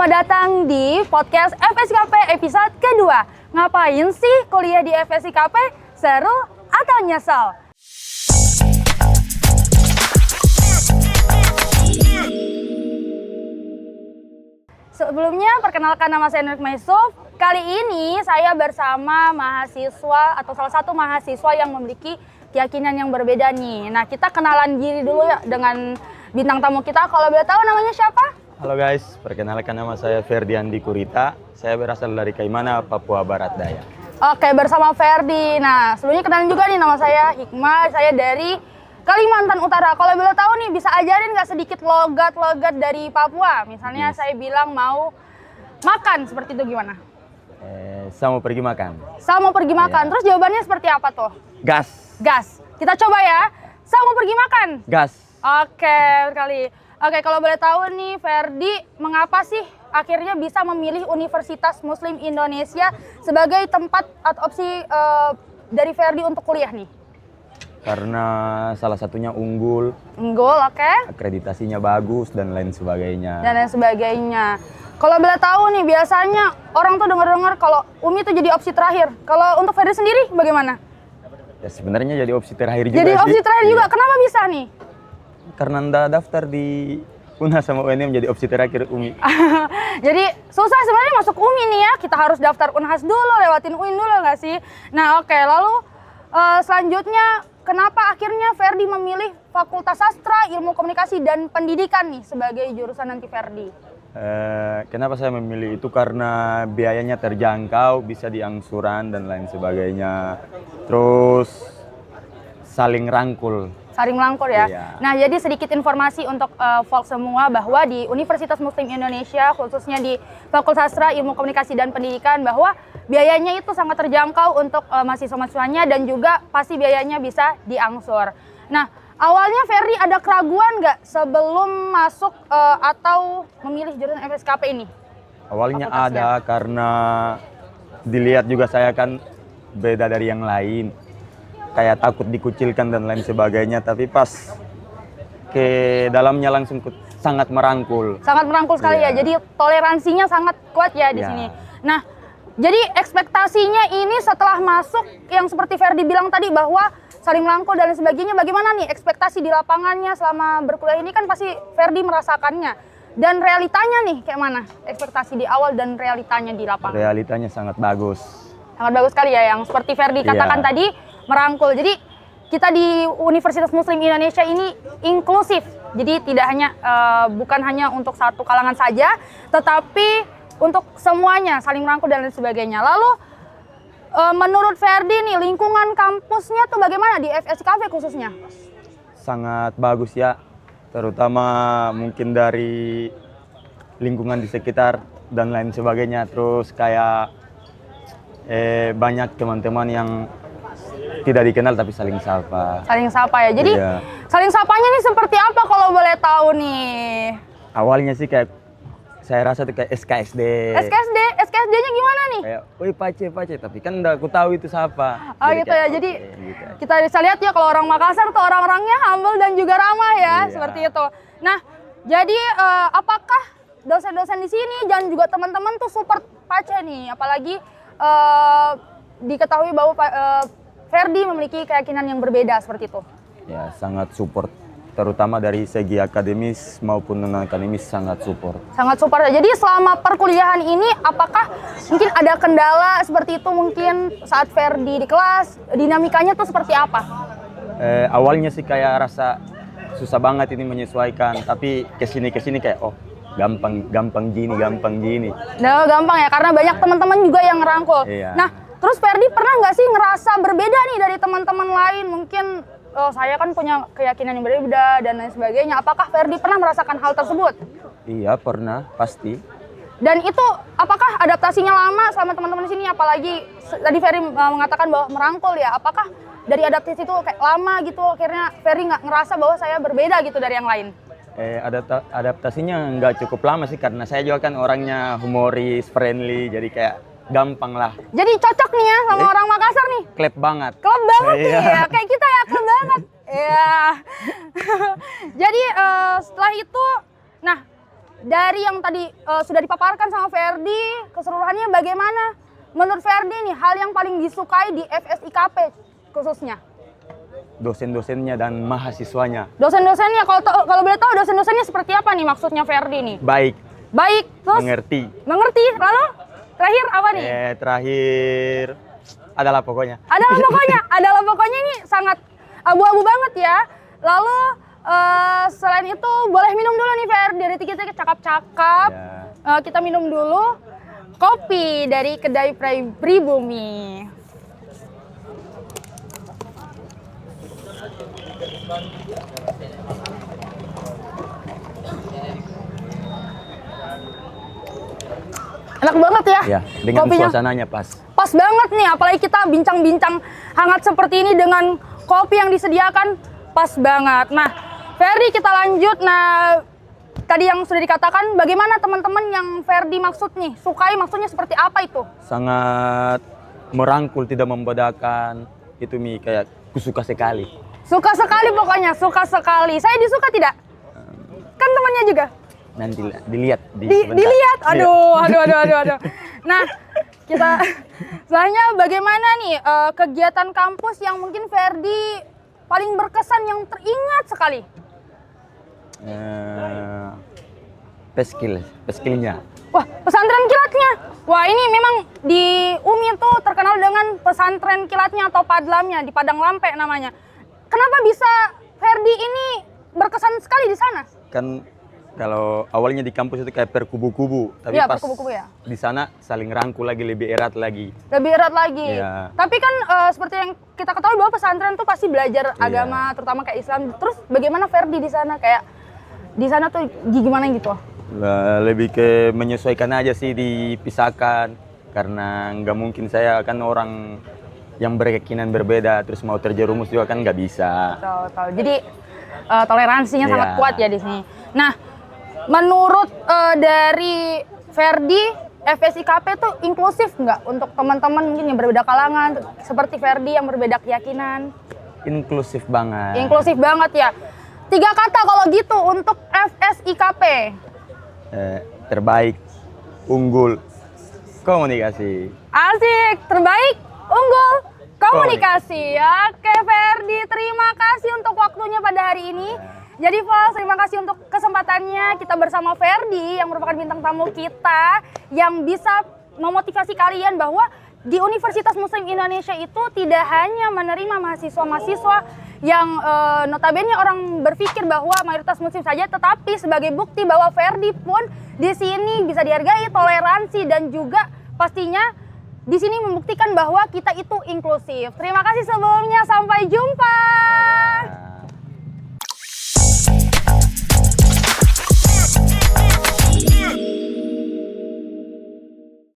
Selamat datang di podcast FSIKP episode kedua. Ngapain sih kuliah di FSIKP? Seru atau nyesel? Sebelumnya, perkenalkan nama saya Nur Maisuf. Kali ini saya bersama mahasiswa atau salah satu mahasiswa yang memiliki keyakinan yang berbeda nih. Nah, kita kenalan diri dulu ya dengan bintang tamu kita. Kalau boleh tahu namanya siapa? Halo guys, perkenalkan nama saya Ferdiandi Kurita. Saya berasal dari Kaimana, Papua Barat Daya. Oke, bersama Ferdi. Nah, sebelumnya kenalin juga nih, nama saya Hikmah. Saya dari Kalimantan Utara. Kalau boleh tahu nih, bisa ajarin nggak sedikit logat-logat dari Papua? Misalnya saya bilang mau makan, seperti itu gimana? Saya mau pergi makan. Saya mau pergi makan. Iya. Terus jawabannya seperti apa tuh? Gas. Gas. Kita coba ya. Saya mau pergi makan. Gas. Oke, sekali. Oke, kalau boleh tahu nih, Ferdi, mengapa sih akhirnya bisa memilih Universitas Muslim Indonesia sebagai tempat atau opsi dari Ferdi untuk kuliah nih? Karena salah satunya unggul, Unggul, oke. akreditasinya bagus, dan lain sebagainya. Dan lain sebagainya. Kalau boleh tahu nih, biasanya orang tuh dengar-dengar kalau UMI itu jadi opsi terakhir. Kalau untuk Ferdi sendiri bagaimana? Ya, sebenarnya jadi opsi terakhir juga Jadi sih. opsi terakhir juga. Iya. Kenapa bisa nih? Karena Anda daftar di UNHAS sama UNM jadi opsi terakhir UMI. Jadi susah sebenarnya masuk UMI nih ya. Kita harus daftar UNHAS dulu, lewatin UIN dulu nggak sih? Nah, oke. Lalu selanjutnya, kenapa akhirnya Ferdi memilih Fakultas Sastra, Ilmu Komunikasi dan Pendidikan nih sebagai jurusan nanti Ferdi? Kenapa saya memilih itu? Karena biayanya terjangkau, bisa diangsuran dan lain sebagainya. Terus saling rangkul. Saling melangkul ya. Iya. Nah, jadi sedikit informasi untuk folk semua bahwa di Universitas Muslim Indonesia, khususnya di Fakultas Sastra, Ilmu Komunikasi dan Pendidikan, bahwa biayanya itu sangat terjangkau untuk mahasiswa-mahasiswanya dan juga pasti biayanya bisa diangsur. Nah, awalnya Ferdi ada keraguan nggak sebelum masuk atau memilih jurusan FSIKP ini? Awalnya Fakultasnya. ada karena dilihat juga saya kan beda dari yang lain. Kayak takut dikucilkan dan lain sebagainya, tapi pas ke dalamnya langsung sangat merangkul. Sangat merangkul sekali Iya. ya, jadi toleransinya sangat kuat ya di Iya. sini. Nah, jadi ekspektasinya ini setelah masuk yang seperti Ferdi bilang tadi bahwa saling merangkul dan lain sebagainya, bagaimana nih ekspektasi di lapangannya selama berkuliah ini kan pasti Ferdi merasakannya. Dan realitanya nih kayak mana ekspektasi di awal dan realitanya di lapangan? Realitanya sangat bagus. Sangat bagus sekali ya, yang seperti Ferdi katakan Iya. tadi, merangkul. Jadi kita di Universitas Muslim Indonesia ini inklusif. Jadi tidak hanya bukan hanya untuk satu kalangan saja, tetapi untuk semuanya, saling merangkul dan lain sebagainya. Lalu menurut Ferdi nih, lingkungan kampusnya tuh bagaimana di FSIKP khususnya? Sangat bagus ya, terutama mungkin dari lingkungan di sekitar dan lain sebagainya. Terus kayak banyak teman-teman yang tidak dikenal tapi saling sapa. Saling sapa ya. Jadi Iya. saling sapanya nih seperti apa kalau boleh tahu nih? Awalnya sih kayak saya rasa tuh kayak SKSD. SKSD-nya gimana nih? Kayak, woi pace, tapi kan udah aku tahu itu siapa. Oh gitu ya, kayak, jadi oke, gitu. kita bisa lihat ya kalau orang Makassar tuh orang-orangnya humble dan juga ramah ya, Iya. seperti itu. Nah, jadi apakah dosen-dosen di sini dan juga teman-teman tuh support Pace nih? Apalagi diketahui bahwa Ferdi memiliki keyakinan yang berbeda seperti itu. Ya, sangat support. Terutama dari segi akademis maupun non-akademis sangat support. Sangat support. Jadi selama perkuliahan ini apakah mungkin ada kendala seperti itu mungkin saat Ferdi di kelas? Dinamikanya tuh seperti apa? Awalnya sih kayak rasa susah banget ini menyesuaikan, tapi kesini kayak oh gampang gini. Nah, gampang ya karena banyak teman-teman juga yang ngerangkul. Iya. Nah, terus Ferdi pernah nggak sih ngerasa berbeda nih dari teman-teman lain? Mungkin saya kan punya keyakinan yang berbeda dan lain sebagainya. Apakah Ferdi pernah merasakan hal tersebut? Iya pernah, pasti. Dan itu apakah adaptasinya lama sama teman-teman di sini? Apalagi tadi Ferdi mengatakan bahwa merangkul ya. Apakah dari adaptasi itu kayak lama gitu? Akhirnya Ferdi nggak ngerasa bahwa saya berbeda gitu dari yang lain? Adaptasinya nggak cukup lama sih karena saya juga kan orangnya humoris, friendly, jadi kayak gampang lah. Jadi cocok nih ya sama orang Makassar nih. Klep banget. Klub banget nih Iya. ya, kayak kita ya, klub banget. Iya. Jadi setelah itu, nah dari yang tadi sudah dipaparkan sama Ferdi, keseluruhannya bagaimana? Menurut Ferdi nih, hal yang paling disukai di FSIKP khususnya? Dosen-dosennya dan mahasiswanya. Dosen-dosennya, kalau boleh tahu dosen-dosennya seperti apa nih maksudnya Ferdi nih? Baik, Baik, terus? mengerti. Mengerti, lalu terakhir apa nih? Terakhir adalah pokoknya. Adalah pokoknya ini sangat abu-abu banget ya. Lalu selain itu boleh minum dulu nih Ferdi, dari kita cakap-cakap. Ya. Kita minum dulu kopi dari kedai Pribumi. Enak banget ya. Ya, dengan kopinya. suasananya pas. Pas banget nih, apalagi kita bincang-bincang hangat seperti ini dengan kopi yang disediakan, pas banget. Nah, Ferdi kita lanjut. Nah, tadi yang sudah dikatakan, bagaimana teman-teman yang Ferdi maksud nih? Sukai maksudnya seperti apa itu? Sangat merangkul, tidak membedakan. Itu Mi, kayak kusuka sekali. Suka sekali pokoknya, suka sekali. Saya disuka tidak? Kan temannya juga? Nanti dilihat. Dilihat? Aduh. Nah, kita selanjutnya bagaimana nih kegiatan kampus yang mungkin Ferdi paling berkesan, yang teringat sekali? Peskilnya. Wah, pesantren kilatnya. Wah, ini memang di UMI itu terkenal dengan pesantren kilatnya atau padlamnya, di Padang Lampe namanya. Kenapa bisa Ferdi ini berkesan sekali di sana? Kan kalau awalnya di kampus itu kayak berkubu-kubu, tapi Ya, pas berkubu-kubu ya. di sana saling rangkul lagi, lebih erat lagi. Lebih erat lagi. Iya. Tapi kan seperti yang kita ketahui bahwa pesantren tuh pasti belajar Iya. agama, terutama kayak Islam. Terus bagaimana Ferdi di sana, kayak di sana tuh gimana gitu? Lebih ke menyesuaikan aja sih, dipisahkan. Karena nggak mungkin, saya kan orang yang berkeyakinan berbeda, terus mau terjerumus juga kan nggak bisa. Tahu. Jadi toleransinya sangat Iya. kuat ya di sini. Nah, menurut dari Ferdi, FSIKP tuh inklusif nggak untuk teman-teman mungkin yang berbeda kalangan, seperti Ferdi yang berbeda keyakinan? Inklusif banget. Inklusif banget ya. 3 kata kalau gitu untuk FSIKP. Terbaik, unggul, komunikasi. Asik, terbaik, unggul, komunikasi. Oke Ferdi, terima kasih untuk waktunya pada hari ini. Jadi Fals, terima kasih untuk kesempatannya kita bersama Ferdi yang merupakan bintang tamu kita yang bisa memotivasi kalian bahwa di Universitas Muslim Indonesia itu tidak hanya menerima mahasiswa-mahasiswa yang notabene orang berpikir bahwa mayoritas muslim saja, tetapi sebagai bukti bahwa Ferdi pun di sini bisa dihargai, toleransi, dan juga pastinya di sini membuktikan bahwa kita itu inklusif. Terima kasih sebelumnya, sampai jumpa.